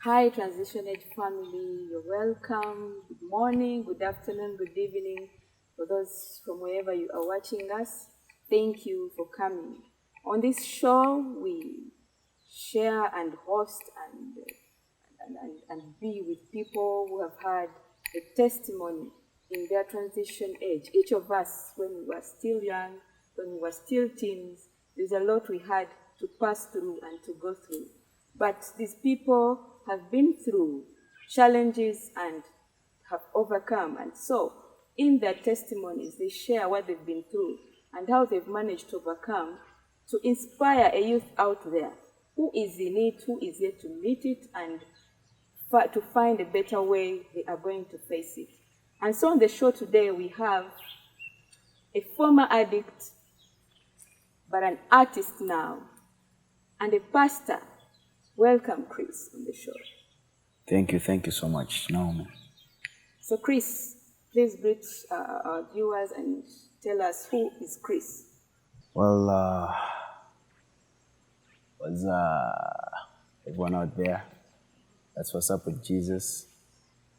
Hi, Transition Age family. You're welcome. Good morning, good afternoon, good evening. For those from wherever you are watching us, thank you for coming. On this show, we share and host and be with people who have had a testimony in their transition age. Each of us, when we were still young, when we were still teens, there's a lot we had to pass through and to go through. But these people have been through challenges and have overcome. And so, in their testimonies, they share what they've been through and how they've managed to overcome to inspire a youth out there who is in it, who is yet to meet it, and to find a better way they are going to face it. And so on the show today, we have a former addict, but an artist now, and a pastor. Welcome, Chris, on the show. Thank you so much, Naomi. So, Chris, please greet our viewers and tell us, who is Chris? Well, everyone out there, that's what's up with Jesus.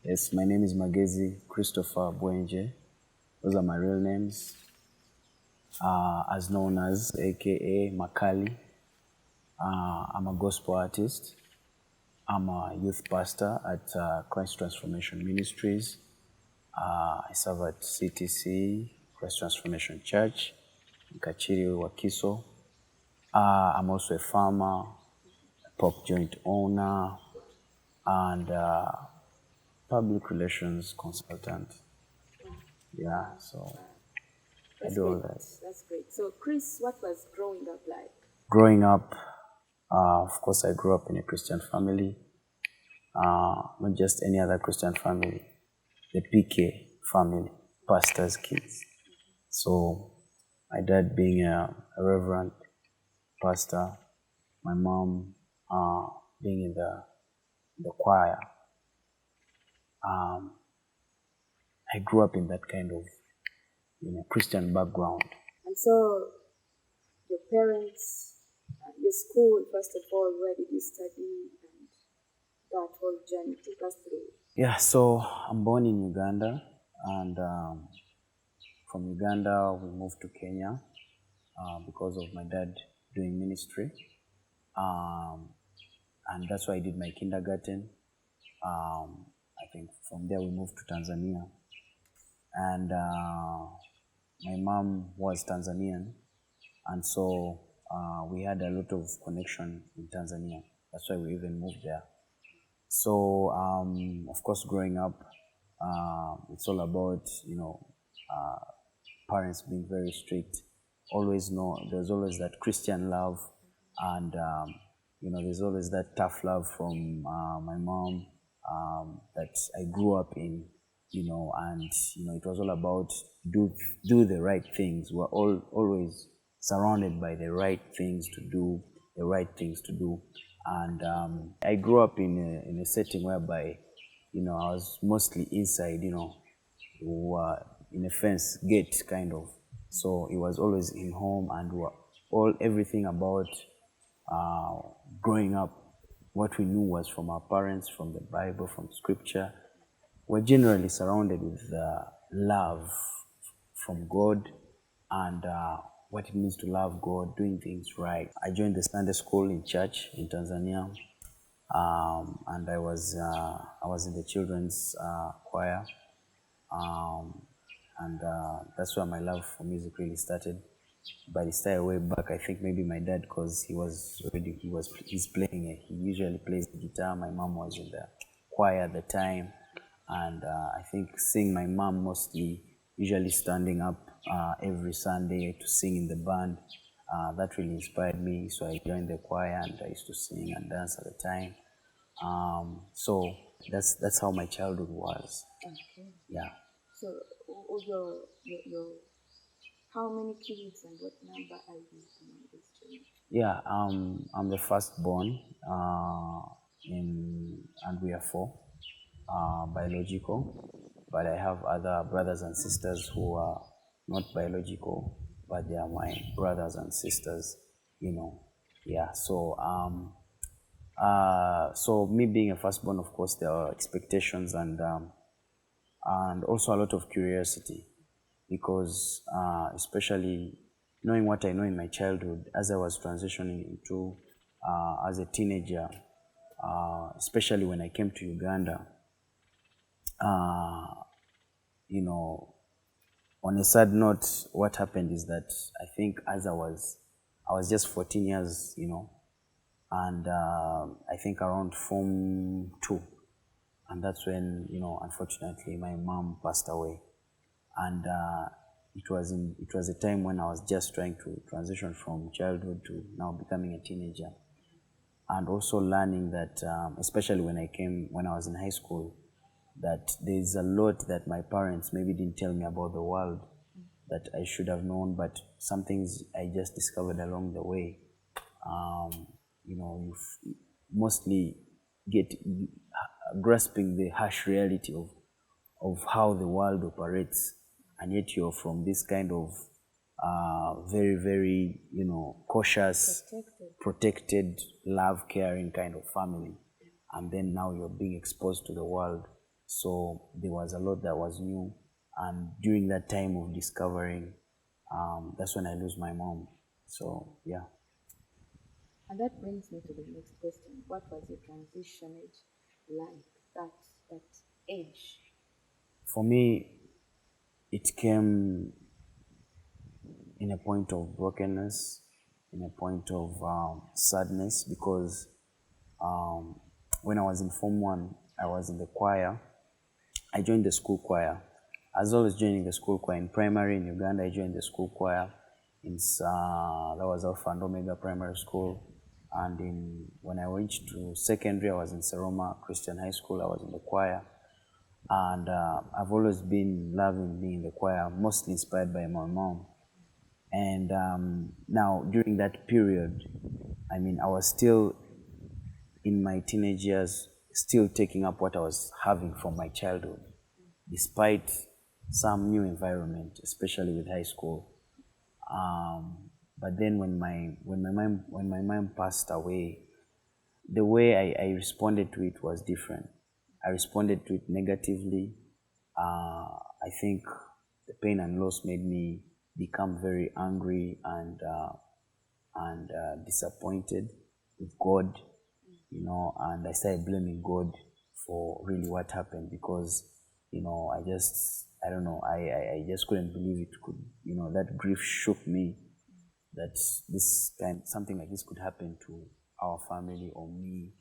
Yes, my name is Magezi Christopher Bwenje. Those are my real names, as known as AKA Makali. I'm a gospel artist. I'm a youth pastor at Christ Transformation Ministries. I serve at CTC, Christ Transformation Church, in Kachiri, Wakiso. I'm also a farmer, a pop joint owner, and public relations consultant. Yeah, so I do all that. That's great. So, Chris, what was growing up like? Growing up, of course, I grew up in a Christian family, not just any other Christian family, the PK family, pastor's kids. So my dad being a reverend pastor, my mom being in the choir. I grew up in that kind of Christian background. And so, your parents, your school, first of all, where did you study, and that whole journey? Take us through. Yeah, so I'm born in Uganda, and from Uganda we moved to Kenya because of my dad doing ministry. And that's why I did my kindergarten. I think from there we moved to Tanzania. And my mom was Tanzanian, and so we had a lot of connection in Tanzania. That's why we even moved there. So, of course, growing up, it's all about, parents being very strict. There's always that Christian love, and, there's always that tough love from my mom that I grew up in, and, it was all about do the right things. We're always surrounded by the right things to do, And I grew up in a setting whereby, I was mostly inside, in a fence gate kind of. So it was always in home, and everything about growing up, what we knew was from our parents, from the Bible, from Scripture. We're generally surrounded with love from God, and what it means to love God, doing things right. I joined the Sunday school in church in Tanzania, and I was in the children's choir, and that's where my love for music really started. But it started way back. I think maybe my dad, because he's playing. He usually plays the guitar. My mom was in the choir at the time, and I think seeing my mom mostly usually standing up every Sunday to sing in the band, that really inspired me. So I joined the choir, and I used to sing and dance at the time. So that's how my childhood was. Okay. Yeah. So, your how many kids and what number are you among these children? Yeah, I'm the firstborn, and we are 4 biological, but I have other brothers and sisters who are not biological, but they are my brothers and sisters, Yeah, so So me being a firstborn, of course, there are expectations and also a lot of curiosity, because especially knowing what I know in my childhood, as I was transitioning into as a teenager, especially when I came to Uganda, uh, you know, on a sad note, what happened is that I think as I was just 14 years, and I think around Form 2, and that's when, unfortunately, my mom passed away, and it was a time when I was just trying to transition from childhood to now becoming a teenager, and also learning that, especially when I was in high school, that there's a lot that my parents maybe didn't tell me about the world that I should have known, but some things I just discovered along the way. You mostly get grasping the harsh reality of how the world operates, and yet you're from this kind of very, very, cautious, protected, love, caring kind of family, and then now you're being exposed to the world. So there was a lot that was new, and during that time of discovering, that's when I lose my mom. So yeah. And that brings me to the next question. What was your transition age like? That age? For me, it came in a point of brokenness, in a point of sadness, because when I was in Form 1, I was in the choir. I joined the school choir. As well as joining the school choir in primary in Uganda, I joined the school choir that was Alpha and Omega Primary School. And when I reached to secondary, I was in Seroma Christian High School. I was in the choir. And I've always been loving being in the choir, mostly inspired by my mom. And now, during that period, I was still in my teenage years, still taking up what I was having from my childhood, despite some new environment, especially with high school. But then when my mom passed away, the way I responded to it was different. I responded to it negatively. I think the pain and loss made me become very angry and disappointed with God, and I started blaming God for really what happened, because, I don't know, I just couldn't believe it could, that grief shook me, that something like this could happen to our family or me,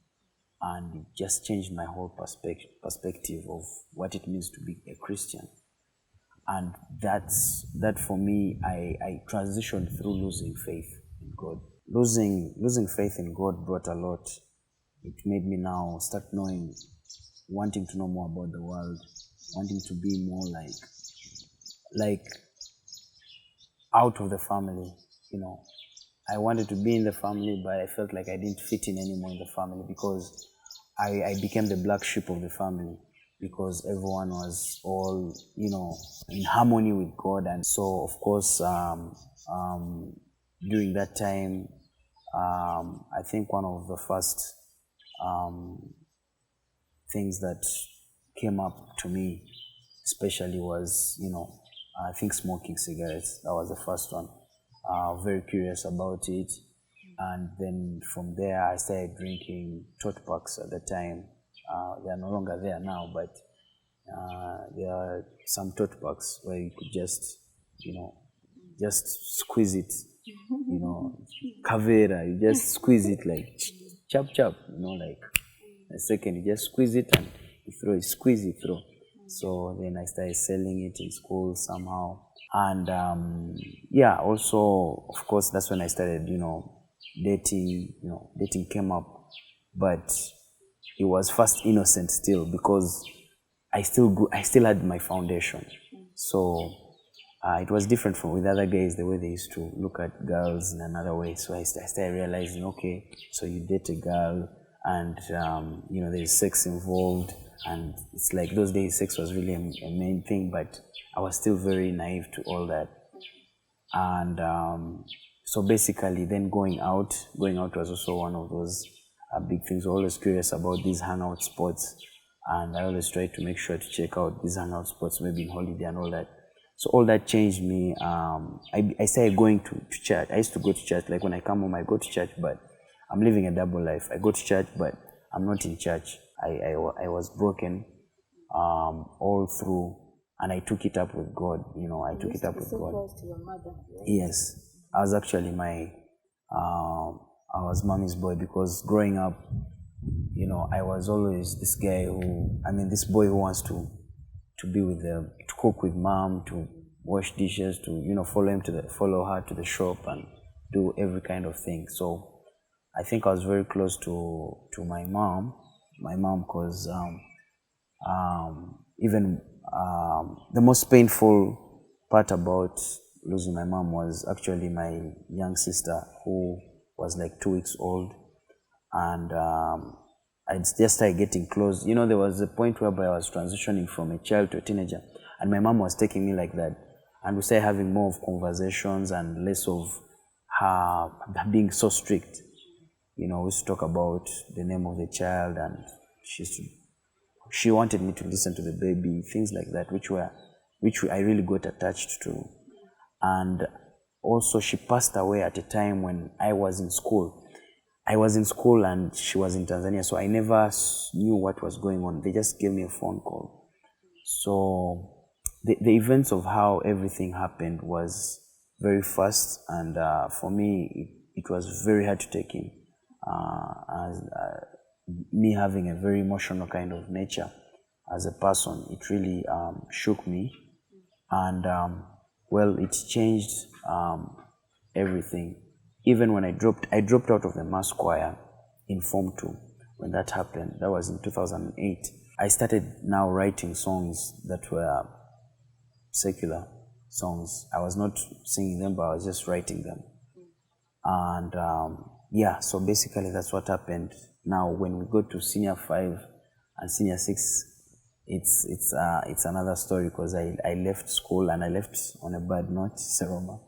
and it just changed my whole perspective of what it means to be a Christian. And that for me, I transitioned through losing faith in God. Losing faith in God brought a lot. It made me now start wanting to know more about the world, wanting to be more like out of the family, I wanted to be in the family, but I felt like I didn't fit in anymore in the family, because I became the black sheep of the family, because everyone was all, in harmony with God. And so, of course, during that time, I think one of the first things that came up to me, especially, was, I think smoking cigarettes. That was the first one. Very curious about it. And then from there, I started drinking tote packs at the time. They are no longer there now, but there are some tote packs where you could just, just squeeze it, Kavera, you just squeeze it like chop chop, like a second, you just squeeze it and you throw it, squeeze it through. So then I started selling it in school somehow. And also, of course, that's when I started, dating. Dating came up, but it was first innocent still, because I still had my foundation. So it was different from with other guys, the way they used to look at girls in another way. So I started realizing, okay, so you date a girl, and there's sex involved, and it's like those days sex was really a main thing, but I was still very naive to all that. And so basically, then going out was also one of those big things. We're always curious about these hangout spots, and I always try to make sure to check out these hangout spots, maybe in holiday and all that. So all that changed me. I started going to church. I used to go to church. Like when I come home, I go to church, but I'm living a double life. I go to church, but I'm not in church. I was broken all through, and I took it up with God. I took it up with God. Close to your mother, right? Yes, I was actually I was mommy's boy, because growing up, I was always this guy this boy who wants to be with them, to cook with mom, to wash dishes, to follow her to the shop and do every kind of thing. So I think I was very close to my mom, because even the most painful part about losing my mom was actually my young sister, who was like 2 weeks old, and I just started getting close. There was a point whereby I was transitioning from a child to a teenager, and my mom was taking me like that, and we started having more of conversations and less of her being so strict. We used to talk about the name of the child, and she wanted me to listen to the baby, things like that, which I really got attached to. And also, she passed away at a time when I was in school. I was in school and she was in Tanzania, so I never knew what was going on. They just gave me a phone call. So the events of how everything happened was very fast, and for me, it was very hard to take in. As me having a very emotional kind of nature as a person, it really shook me, and it changed everything. Even when I dropped out of the mass choir in Form 2. When that happened, that was in 2008. I started now writing songs that were secular songs. I was not singing them, but I was just writing them. And so basically that's what happened. Now when we go to Senior 5 and Senior 6, it's another story, because I left school, and I left on a bad note, Seroma.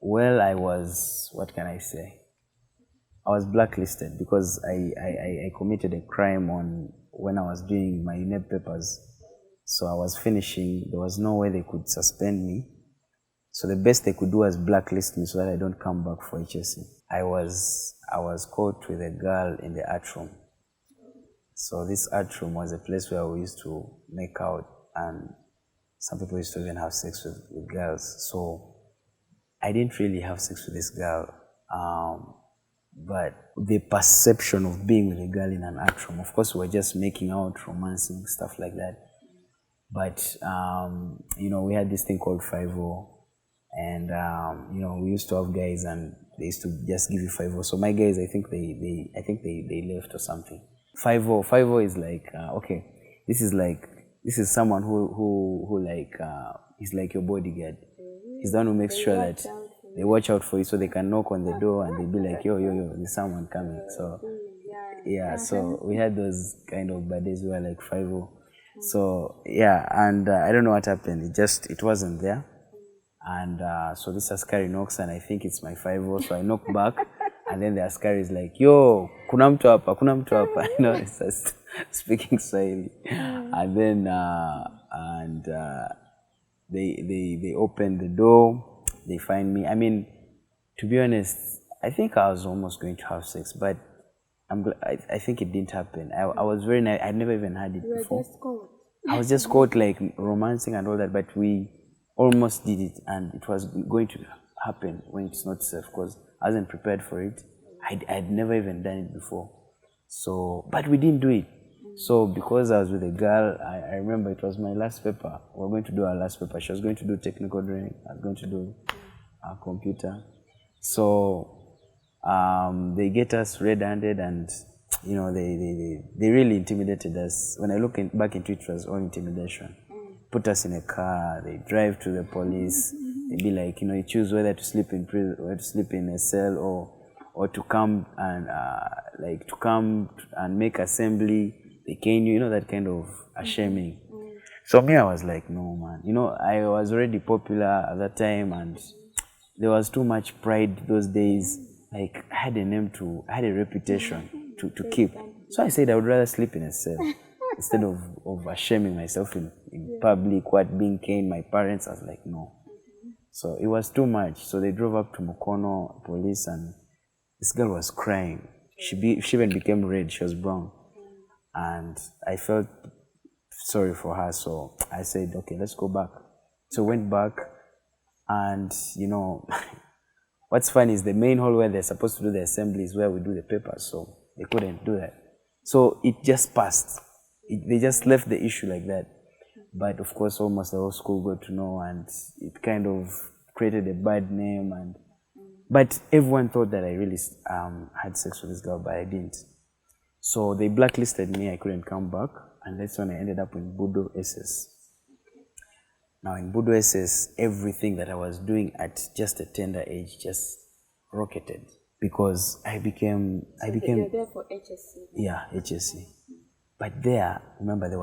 Well, I was, what can I say? I was blacklisted because I committed a crime when I was doing my UNEP papers. So I was finishing. There was no way they could suspend me. So the best they could do was blacklist me so that I don't come back for HSC. I was caught with a girl in the art room. So this art room was a place where we used to make out, and some people used to even have sex with girls. So I didn't really have sex with this girl, but the perception of being with a girl in an art room, of course we were just making out, romancing, stuff like that. But, we had this thing called 5-0, and, we used to have guys, and they used to just give you 5-0. So my guys, I think they left or something. 5-0 is like, okay, this is someone who he's like your bodyguard. He's the one who makes sure that they watch out for you, so they can knock on the door and they'll be like, yo, there's someone coming. So, so we had those kind of bad days where like 5-0. So, and I don't know what happened. It wasn't there. And so this askari knocks, and I think it's my 5-0, so I knock back. And then the askari is like, yo, kuna mtu hapa. It's just speaking Swahili. And then, they opened the door, they find me. I mean, to be honest, I think I was almost going to have sex, but I think it didn't happen. I was very nice. I'd never even had it before. I was just caught like romancing and all that, but we almost did it, and it was going to happen when it's not safe, because I wasn't prepared for it. I'd never even done it before. So, but we didn't do it. So because I was with a girl, I remember it was my last paper. We were going to do our last paper. She was going to do technical drawing. I was going to do computer. So they get us red-handed, and they really intimidated us. When I look back into it, it was all intimidation. Put us in a car. They drive to the police. They be like, you choose whether to sleep in prison, or to sleep in a cell, or to come and make assembly. They cane you, that kind of shaming. So me, I was like, no, man. I was already popular at that time, and there was too much pride those days. like I had a name I had a reputation to keep. So I said I would rather sleep in a cell instead of shaming myself in public, what being caned my parents. I was like, no. So it was too much. So they drove up to Mukono police, and this girl was crying. She even became red. She was brown. And I felt sorry for her. So I said, okay, let's go back. So went back, and what's funny is the main hall where they're supposed to do the assembly is where we do the papers. So they couldn't do that. So it just passed. They just left the issue like that. But of course, almost the whole school got to know, and it kind of created a bad name. But everyone thought that I really had sex with this girl, but I didn't. So they blacklisted me. I couldn't come back, and that's when I ended up in Budo SS. Now in Budo SS, everything that I was doing at just a tender age just rocketed, because I became. You're there for HSC. Yeah, HSC. But there, remember, it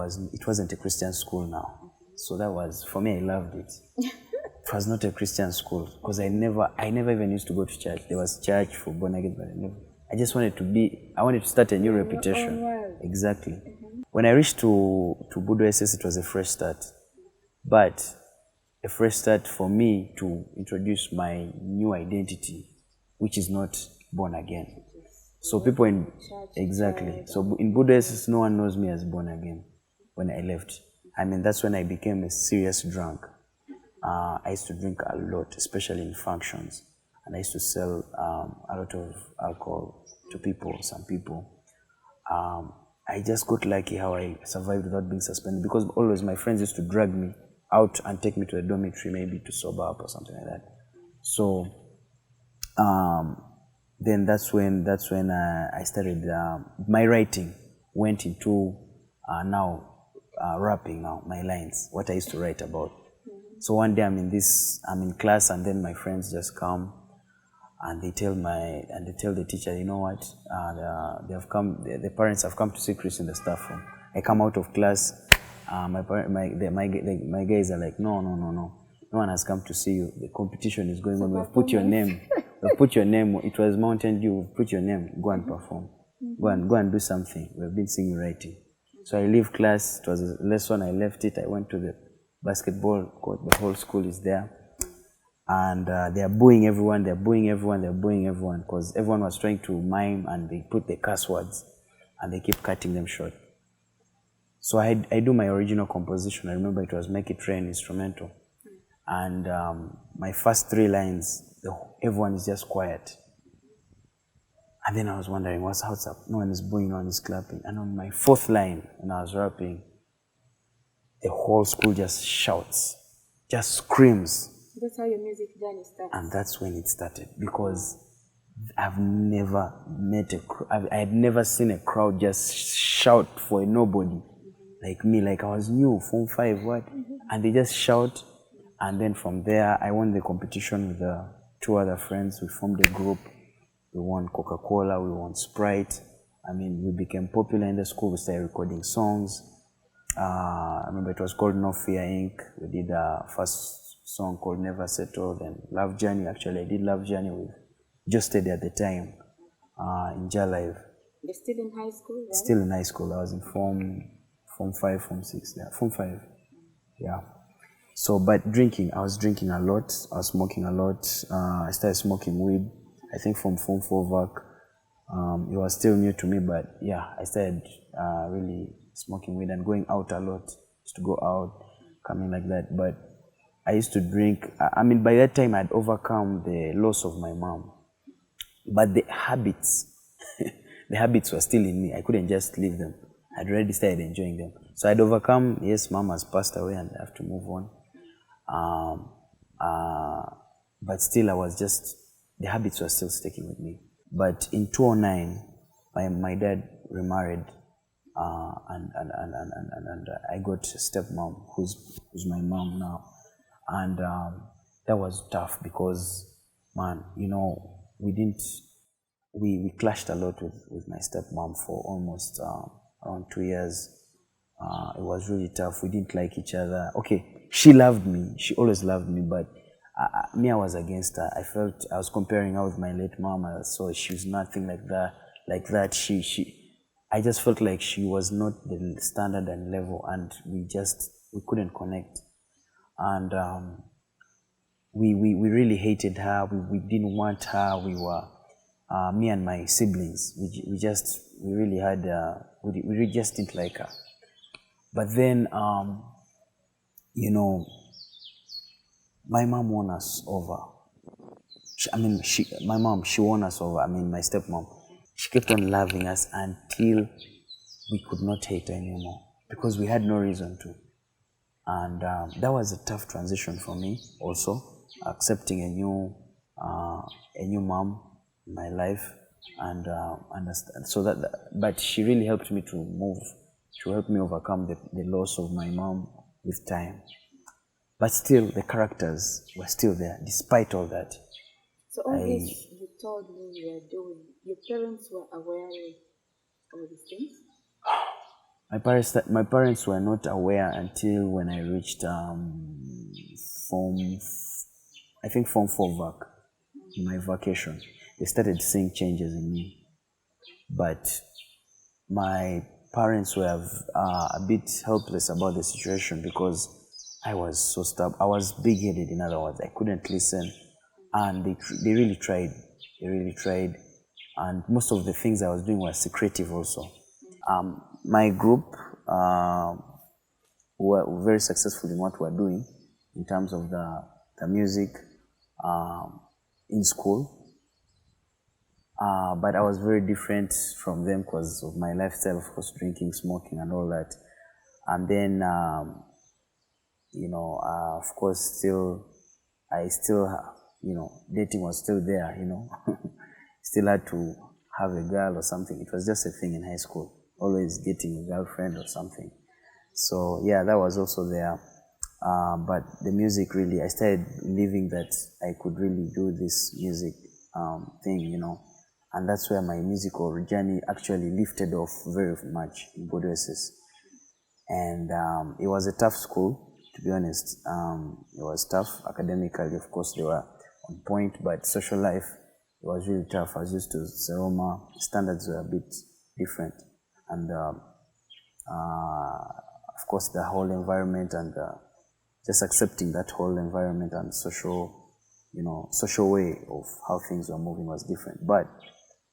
wasn't a Christian school now. So that was, for me, I loved it. It was not a Christian school, because I never even used to go to church. There was church for born again, but I just wanted to start a new reputation. Exactly. When I reached to Budo SS, it was a fresh start. But a fresh start for me to introduce my new identity, which is not born again. So people So in Budo SS, no one knows me as born again when I left. I mean, that's when I became a serious drunk. I used to drink a lot, especially in functions. And I used to sell a lot of alcohol to some people. I just got lucky how I survived without being suspended, because always my friends used to drag me out and take me to the dormitory, maybe to sober up or something like that. So then that's when I started. My writing went into rapping now, my lines, what I used to write about. So one day I'm in class, and then my friends just come and they tell the teacher, you know what, the parents have come to see Chris in the staff room. I come out of class, my guys are like, no one has come to see you. The competition is going on. We've put your name. It was Mountain Dew. We've put your name. Go and perform. Go and do something. We've been seeing you writing. So I leave class. It was a lesson. I left it. I went to the basketball court. The whole school is there. And they are booing everyone. They're booing everyone because everyone was trying to mime, and they put the curse words and they keep cutting them short. So I do my original composition. I remember it was Make It Rain instrumental. And my first 3 lines, everyone is just quiet. And then I was wondering, what's up? No one is booing, no one is clapping. And on my 4th line, when I was rapping, the whole school just shouts, just screams. That's how your music journey started. And that's when it started, because I've never I had never seen a crowd just shout for a nobody like me. Like I was new, Form 5, what? And they just shout. And then from there, I won the competition with 2 other friends. We formed a group. We won Coca-Cola, we won Sprite. I mean, we became popular in the school. We started recording songs. I remember it was called No Fear Inc. We did a first song called Never Settle, then Love Journey. Actually, I did Love Journey with Justed at the time in Jalive. You're still in high school, right? Still in high school. I was in Form 5, Form 6. Yeah, Form 5. Yeah. So, but drinking, I was drinking a lot. I was smoking a lot. I started smoking weed, I think from Form 4 VAC. It was still new to me, but yeah, I started really smoking weed and going out a lot. Just to go out, coming like that. But I used to drink. I mean, by that time, I'd overcome the loss of my mom. But the habits, the habits were still in me. I couldn't just leave them. I'd already started enjoying them. So I'd overcome, yes, mom has passed away and I have to move on. But still, the habits were still sticking with me. But in 2009, my dad remarried, and I got a stepmom who's my mom now. And that was tough because, man, we clashed a lot with my stepmom for almost around 2 years. It was really tough. We didn't like each other. Okay, she loved me. She always loved me, but I was against her. I felt I was comparing her with my late mom. So she was nothing like that. Like that, I just felt like she was not the standard and level, and we couldn't connect. And we really hated her. We didn't want her. We were me and my siblings. We really had we really just didn't like her. But then my mom won us over. My mom, she won us over. My stepmom. She kept on loving us until we could not hate her anymore because we had no reason to. And that was a tough transition for me also, accepting a new mom in my life and understand. But she really helped me to move, to help me overcome the loss of my mom with time. But still, the characters were still there, despite all that. So all this you told me you were doing, your parents were aware of all these things? My parents were not aware until when I reached Form 4 vac, my vacation. They started seeing changes in me. But my parents were a bit helpless about the situation because I was so stubborn. I was big-headed, in other words. I couldn't listen. And they really tried. They really tried. And most of the things I was doing were secretive also. My group were very successful in what we're doing in terms of the music in school. But I was very different from them because of my lifestyle, of course, drinking, smoking, and all that. And then, of course, dating was still there, Still had to have a girl or something. It was just a thing in high school, always getting a girlfriend or something. So, yeah, that was also there. But the music really, I started believing that I could really do this music thing, And that's where my musical journey actually lifted off very much in Bodwesis. And it was a tough school, to be honest. It was tough academically, of course, they were on point, but social life, it was really tough. I was used to Seroma, standards were a bit different. And of course, the whole environment and just accepting that whole environment and social way of how things were moving was different. But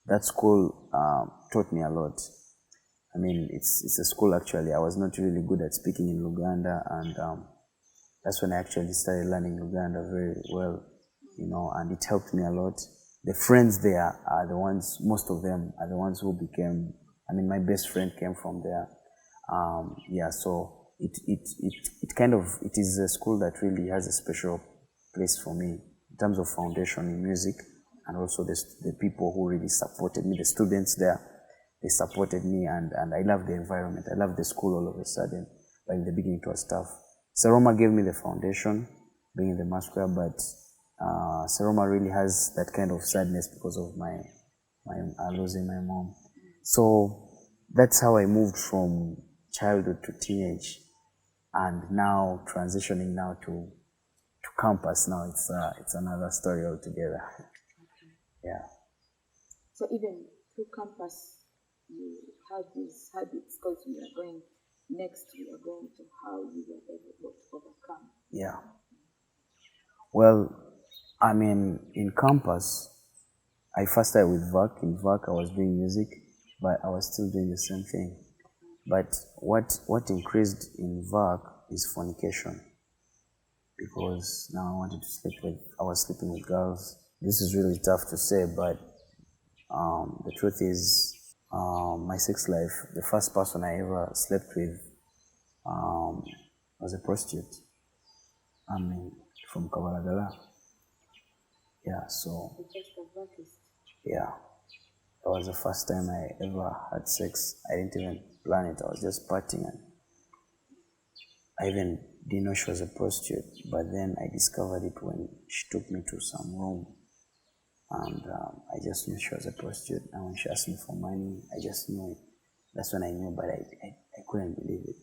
that school taught me a lot. It's a school actually. I was not really good at speaking in Luganda, and that's when I actually started learning Luganda very well, and it helped me a lot. The friends there are the ones, most of them are the ones who became, my best friend came from there. So it is a school that really has a special place for me in terms of foundation in music, and also the people who really supported me, the students there, they supported me, and I love the environment. I love the school all of a sudden, but in the beginning it was tough. Seroma gave me the foundation, being in the masquerade, but Seroma really has that kind of sadness because of my losing my mom. So that's how I moved from childhood to teenage, and now transitioning now to campus. Now it's another story altogether. Yeah. So even through campus, you had these habits because we are going to how you were able to overcome. Yeah. Well, in campus, I first started with VAC. In VAC, I was doing music, but I was still doing the same thing. But what increased in VAC is fornication, because now I was sleeping with girls. This is really tough to say, but the truth is, my sex life, the first person I ever slept with was a prostitute. From Kabalagala. Yeah, so. Yeah, that was the first time I ever had sex. I didn't even plan it. I was just partying, and I even didn't know she was a prostitute. But then I discovered it when she took me to some room, and I just knew she was a prostitute. And when she asked me for money, I just knew it. That's when I knew, but I couldn't believe it.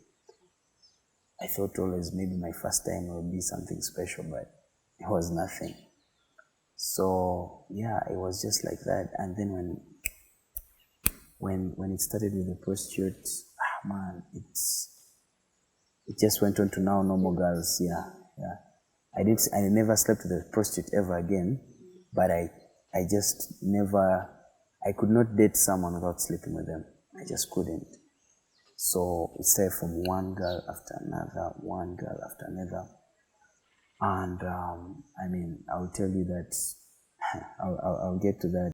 I thought always maybe my first time would be something special, but it was nothing. So yeah, it was just like that. And then when it started with the prostitute, man, it just went on to now normal girls. Yeah, yeah. I never slept with a prostitute ever again, but I just never, I could not date someone without sleeping with them. I just couldn't. So it started from one girl after another, one girl after another. And I mean, I'll tell you that, I'll get to that